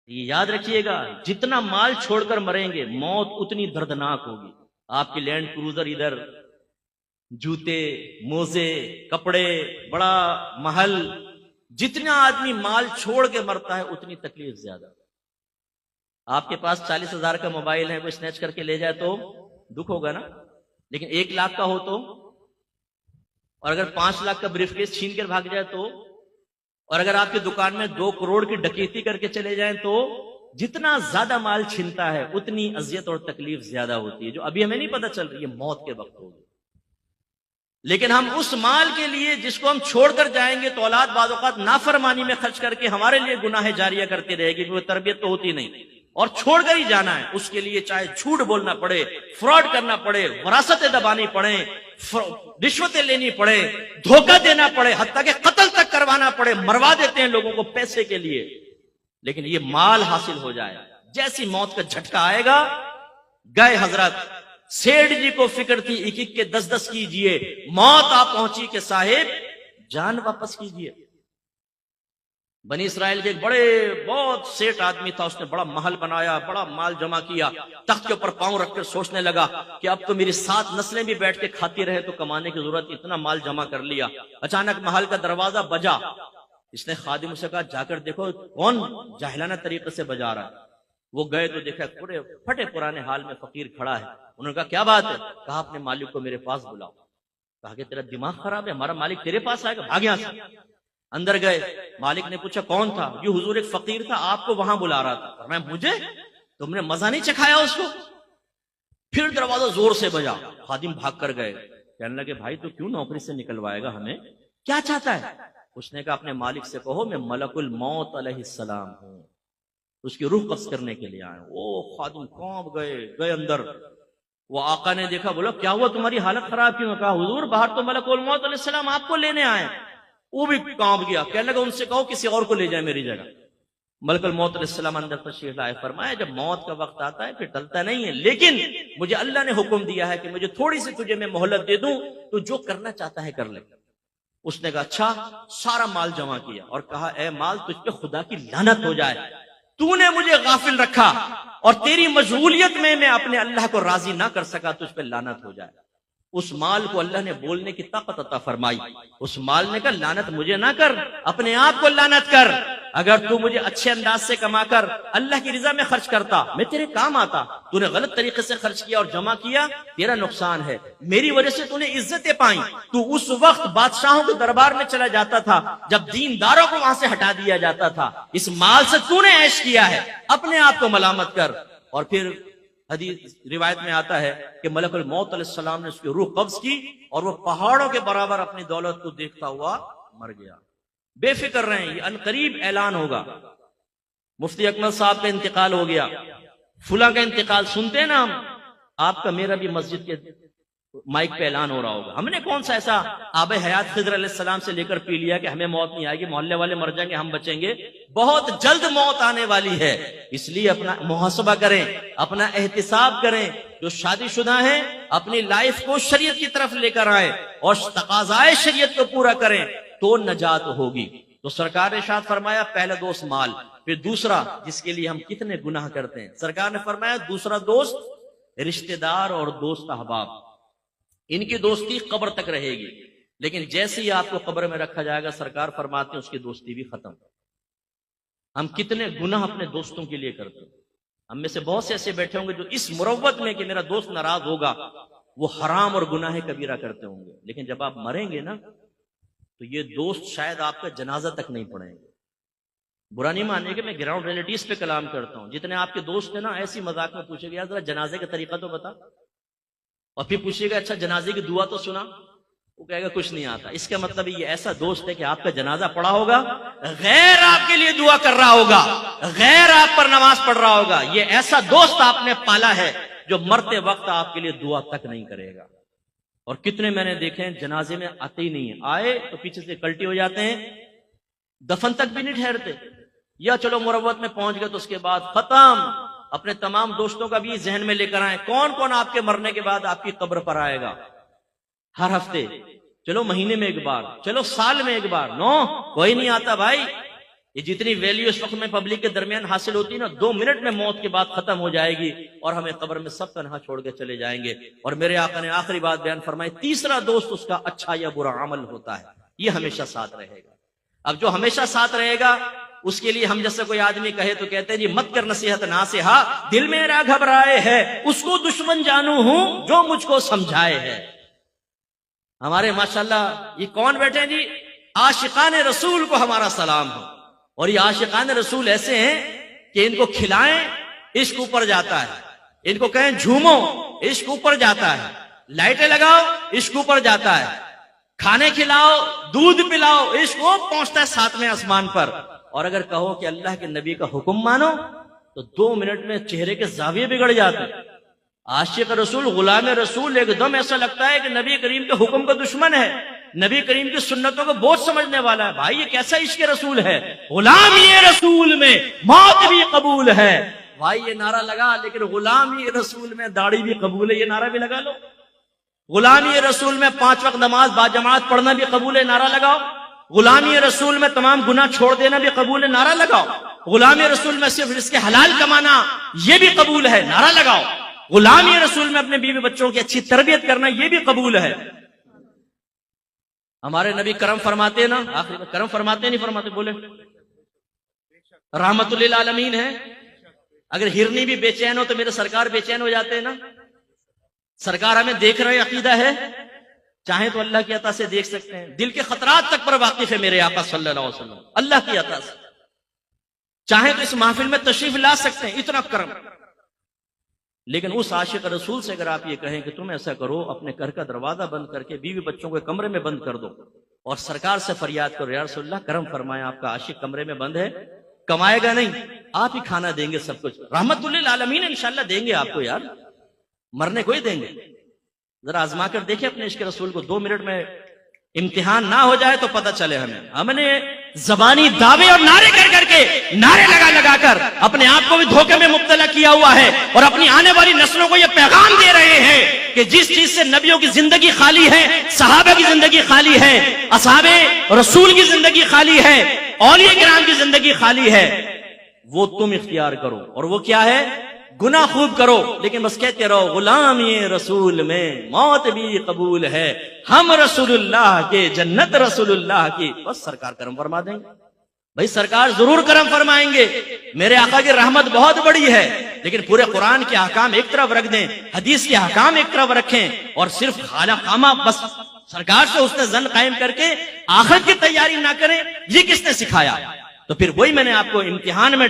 یہ یاد رکھیے گا، جتنا مال چھوڑ کر مریں گے موت اتنی دردناک ہوگی. آپ کی لینڈ کروزر ادھر، جوتے، موزے، کپڑے، بڑا محل، جتنا آدمی مال چھوڑ کے مرتا ہے اتنی تکلیف زیادہ. آپ کے پاس 40,000 کا موبائل ہے، کوئی سنیچ کر کے لے جائے تو دکھ ہوگا نا، لیکن 1,00,000 کا ہو تو، اور اگر 5,00,000 کا بریف کیس چھین کر بھاگ جائے تو، اور اگر آپ کی دکان میں 2 کروڑ کی ڈکیتی کر کے چلے جائیں تو، جتنا زیادہ مال چھنتا ہے اتنی اذیت اور تکلیف زیادہ ہوتی ہے، جو ابھی ہمیں نہیں پتہ چل رہی ہے، موت کے وقت ہوگی. لیکن ہم اس مال کے لیے جس کو ہم چھوڑ کر جائیں گے تو اولاد بعض اوقات نافرمانی میں خرچ کر کے ہمارے لیے گناہ جاریہ کرتی رہے گی، کیونکہ تربیت تو ہوتی نہیں، اور چھوڑ کر ہی جانا ہے. اس کے لیے چاہے جھوٹ بولنا پڑے، فراڈ کرنا پڑے، وراثتیں دبانی پڑے، رشوتیں لینی پڑے، دھوکہ دینا پڑے، حتیٰ کہ قتل تک کروانا پڑے. مروا دیتے ہیں لوگوں کو پیسے کے لیے، لیکن یہ مال حاصل ہو جائے. جیسی موت کا جھٹکا آئے گا، گئے حضرت. سیٹھ جی کو فکر تھی 1-1 کے 10-10 کیجئے. موت آ پہنچی کہ صاحب جان واپس کیجئے. بنی اسرائیل کے ایک بہت سیٹ آدمی تھا، اس نے بڑا محل بنایا، بڑا مال جمع کیا، تخت کے اوپر پاؤں رکھ کر سوچنے لگا کہ اب تو میری 7 نسلیں بھی بیٹھ کے کھاتی رہے تو کمانے کی ضرورت، اتنا مال جمع کر لیا. اچانک محل کا دروازہ بجا. اس نے خادم سے کہا جا کر دیکھو کون جاہلانہ طریقے سے بجا رہا ہے. وہ گئے تو دیکھا پورے پھٹے پرانے حال میں فقیر کھڑا ہے. انہوں نے کہا کیا بات ہے؟ کہا اپنے مالک کو میرے پاس بلاؤ. کہا کہ تیرا دماغ خراب ہے، ہمارا مالک تیرے پاس آئے گا، بھاگ یہاں سے. اندر گئے، مالک نے پوچھا کون تھا؟ یہ حضور ایک فقیر تھا، آپ کو وہاں بلا رہا تھا. میں مجھے؟ تم نے مزہ نہیں چکھایا اس کو؟ پھر دروازہ زور سے بجا. خادم بھاگ کر گئے. کہنے لگے بھائی تو کیوں نوکری سے نکلوائے گا ہمیں؟ کیا چاہتا ہے؟ اس نے کہا اپنے مالک سے کہو میں ملک الموت علیہ السلام ہوں، اس کی روح قبض کرنے کے لیے آئے. او خادم کانپ گئے اندر. وہ آقا نے دیکھا، بولا کیا ہوا تمہاری حالت خراب کیوں؟ کہا حضور باہر تو ملک الموت علیہ السلام آپ کو لینے آئے. وہ بھی کانپ گیا. کہنے لگا ان سے کہو کسی اور کو لے جائے میری جگہ. ملک الموت علیہ السلام اندر تشریف لائے. فرمایا جب موت کا وقت آتا ہے پھر ٹلتا نہیں ہے، لیکن مجھے اللہ نے حکم دیا ہے کہ مجھے تھوڑی سی تجھے میں مہلت دے دوں، تو جو کرنا چاہتا ہے کر لے. اس نے کہا اچھا. سارا مال جمع کیا اور کہا اے مال تجھ پہ خدا کی لعنت ہو جائے، تو نے مجھے غافل رکھا اور تیری مشغولیت میں اپنے اللہ کو راضی نہ کر سکا، تجھ پہ لعنت ہو جائے. اس مال کو اللہ نے بولنے کی طاقت عطا فرمائی. اس مال نے کہا لعنت مجھے نہ کر، اپنے آپ کو لعنت کر. اگر تو مجھے اچھے انداز سے کما کر اللہ کی رضا میں خرچ کرتا، میں تیرے کام آتا. تو نے غلط طریقے سے خرچ کیا اور جمع کیا، تیرا نقصان ہے. میری وجہ سے تو نے عزتیں پائیں. تو اس وقت بادشاہوں کے دربار میں چلا جاتا تھا جب دینداروں کو وہاں سے ہٹا دیا جاتا تھا. اس مال سے تو نے عیش کیا ہے، اپنے آپ کو ملامت کر. اور پھر حدیث روایت میں آتا ہے کہ ملک الموت علیہ السلام نے اس کی روح قبض کی اور وہ پہاڑوں کے برابر اپنی دولت کو دیکھتا ہوا مر گیا. بے فکر رہیں، یہ عنقریب اعلان ہوگا. مفتی اکمل صاحب کا انتقال ہو گیا، فلاں کا انتقال سنتے ہیں نا ہم. آپ کا میرا بھی مسجد کے مائک پہ اعلان ہو رہا ہوگا. ہم نے کون سا ایسا آب حیات خضر علیہ السلام سے لے کر پی لیا کہ ہمیں موت نہیں آئے گی، محلے والے مر جائیں گے ہم بچیں گے؟ بہت جلد موت آنے والی ہے. اس لیے اپنا محاسبہ کریں، اپنا احتساب کریں. جو شادی شدہ ہیں اپنی لائف کو شریعت کی طرف لے کر آئیں اور تقاضائے شریعت کو پورا کریں تو نجات ہوگی. تو سرکار نے ارشاد فرمایا پہلا دوست مال، پھر دوسرا جس کے لیے ہم کتنے گناہ کرتے ہیں. سرکار نے فرمایا دوسرا دوست رشتہ دار اور دوست احباب. ان کی دوستی قبر تک رہے گی، لیکن جیسے ہی آپ کو قبر میں رکھا جائے گا سرکار فرماتے ہیں اس کی دوستی بھی ختم. ہم کتنے گناہ اپنے دوستوں کے لیے کرتے ہیں. ہم میں سے بہت سے ایسے بیٹھے ہوں گے جو اس مروت میں کہ میرا دوست ناراض ہوگا وہ حرام اور گناہ کبیرہ کرتے ہوں گے، لیکن جب آپ مریں گے نا تو یہ دوست شاید آپ کا جنازہ تک نہیں پڑھیں گے. برا نہیں ماننے کہ میں گراؤنڈ ریلیٹیز پہ کلام کرتا ہوں. جتنے آپ کے دوست ہیں نا ایسی مذاق میں پوچھے گا ذرا جنازے کا طریقہ تو بتا، اور پھر پوچھے گا اچھا جنازے کی دعا تو سنا، وہ کہے گا کچھ نہیں آتا. اس کا مطلب یہ ایسا دوست ہے کہ آپ کا جنازہ پڑھا ہوگا، غیر آپ کے لیے دعا کر رہا ہوگا، غیر آپ پر نماز پڑھ رہا ہوگا. یہ ایسا دوست آپ نے پالا ہے جو مرتے وقت آپ کے لیے دعا تک نہیں کرے گا. اور کتنے میں نے دیکھے جنازے میں آتے ہی نہیں ہیں، آئے تو پیچھے سے کلٹی ہو جاتے ہیں، دفن تک بھی نہیں ٹھہرتے. یا چلو مروت میں پہنچ گئے تو اس کے بعد ختم. اپنے تمام دوستوں کا بھی ذہن میں لے کر آئیں کون کون آپ کے مرنے کے بعد آپ کی قبر پر آئے گا. ہر ہفتے، چلو مہینے میں ایک بار، چلو سال میں ایک بار. نو کوئی نہیں آتا بھائی. یہ جتنی ویلیو اس وقت میں پبلک کے درمیان حاصل ہوتی ہے نا، 2 منٹ میں موت کی بات ختم ہو جائے گی اور ہمیں قبر میں سب تنہا چھوڑ کے چلے جائیں گے۔ اور میرے آقا نے آخری بات بیان فرمائی، تیسرا دوست اس کا اچھا یا برا عمل ہوتا ہے، یہ ہمیشہ ساتھ رہے گا۔ اب جو ہمیشہ ساتھ رہے گا اس کے لیے ہم جیسے کوئی آدمی کہے تو کہتے ہیں جی مت کر نصیحت ناصحہ، دل میرا گھبرائے ہے، اس کو دشمن جانو ہوں جو مجھ کو سمجھائے ہے۔ ہمارے ماشاءاللہ یہ کون بیٹھے ہیں جی؟ عاشقان رسول کو ہمارا سلام ہو۔ اور یہ عاشقان رسول ایسے ہیں کہ ان کو کھلائیں عشق اوپر جاتا ہے، ان کو کہیں جھومو عشق اوپر جاتا ہے، لائٹیں لگاؤ عشق اوپر جاتا ہے، کھانے کھلاؤ دودھ پلاؤ عشق وہ پہنچتا ہے 7ویں آسمان پر۔ اور اگر کہو کہ اللہ کے نبی کا حکم مانو تو 2 منٹ میں چہرے کے زاویے بگڑ جاتے ہیں۔ عاشق رسول غلام رسول ایک دم ایسا لگتا ہے کہ نبی کریم کے حکم کا دشمن ہے، نبی کریم کی سنتوں کو بہت سمجھنے والا ہے۔ بھائی یہ کیسا عشق رسول ہے؟ غلامی رسول میں موت بھی قبول ہے۔ بھائی یہ نعرہ لگا، لیکن غلامی رسول میں داڑھی بھی قبول ہے، یہ نعرہ بھی لگا لو۔ غلامی رسول میں 5 وقت نماز باجماعت پڑھنا بھی قبول ہے، نعرہ لگاؤ۔ غلامی رسول میں تمام گناہ چھوڑ دینا بھی قبول ہے، نعرہ لگاؤ۔ غلامی رسول میں صرف رزق حلال کمانا یہ بھی قبول ہے، نعرہ لگاؤ۔ غلامی رسول میں اپنے بیوی بچوں کی اچھی تربیت کرنا یہ بھی قبول ہے۔ ہمارے نبی کرم فرماتے ہیں نا، آخری میں کرم فرماتے نہیں فرماتے؟ بولے رحمت للعالمین ہے۔ اگر ہرنی بھی بے چین ہو تو میرے سرکار بے چین ہو جاتے ہیں نا۔ سرکار ہمیں دیکھ رہے عقیدہ ہے، چاہیں تو اللہ کی عطا سے دیکھ سکتے ہیں، دل کے خطرات تک پر واقف ہے میرے آقا صلی اللہ علیہ وسلم اللہ کی عطا سے، چاہیں تو اس محفل میں تشریف لا سکتے ہیں، اتنا کرم۔ لیکن اس عاشق رسول سے اگر آپ یہ کہیں کہ تم ایسا کرو، اپنے گھر کا دروازہ بند کر کے بیوی بچوں کو کمرے میں بند کر دو اور سرکار سے فریاد کرو یا رسول اللہ کرم فرمائیں، آپ کا عاشق کمرے میں بند ہے، کمائے گا نہیں، آپ ہی کھانا دیں گے، سب کچھ رحمت للعالمین انشاءاللہ دیں گے آپ کو، یار مرنے کو ہی دیں گے۔ ذرا آزما کر دیکھیں اپنے عشق رسول کو، 2 منٹ میں امتحان نہ ہو جائے تو پتہ چلے ہمیں۔ ہم نے زبانی دعوے اور نعرے کر کے نعرے لگا کر اپنے آپ کو بھی دھوکے میں مبتلا کیا ہوا ہے، اور اپنی آنے والی نسلوں کو یہ پیغام دے رہے ہیں کہ جس چیز سے نبیوں کی زندگی خالی ہے، صحابہ کی زندگی خالی ہے، اصحاب رسول کی زندگی خالی ہے، اولیاء کرام کی زندگی خالی ہے، وہ تم اختیار کرو۔ اور وہ کیا ہے؟ گناہ خوب کرو لیکن بس کہتے رہو غلامی رسول میں موت بھی قبول ہے، ہم رسول اللہ کے جنت رسول اللہ کی، بس سرکار کرم فرما دیں گے۔ بھائی سرکار ضرور کرم فرمائیں گے، میرے آقا کی رحمت بہت بڑی ہے، لیکن پورے قرآن کے احکام ایک طرف رکھ دیں، حدیث کے احکام ایک طرف رکھیں، اور صرف خالہ خامہ بس سرکار سے حسن ظن قائم کر کے آخرت کی تیاری نہ کریں، یہ کس نے سکھایا؟ تو پھر وہی میں نے آپ کو امتحان میں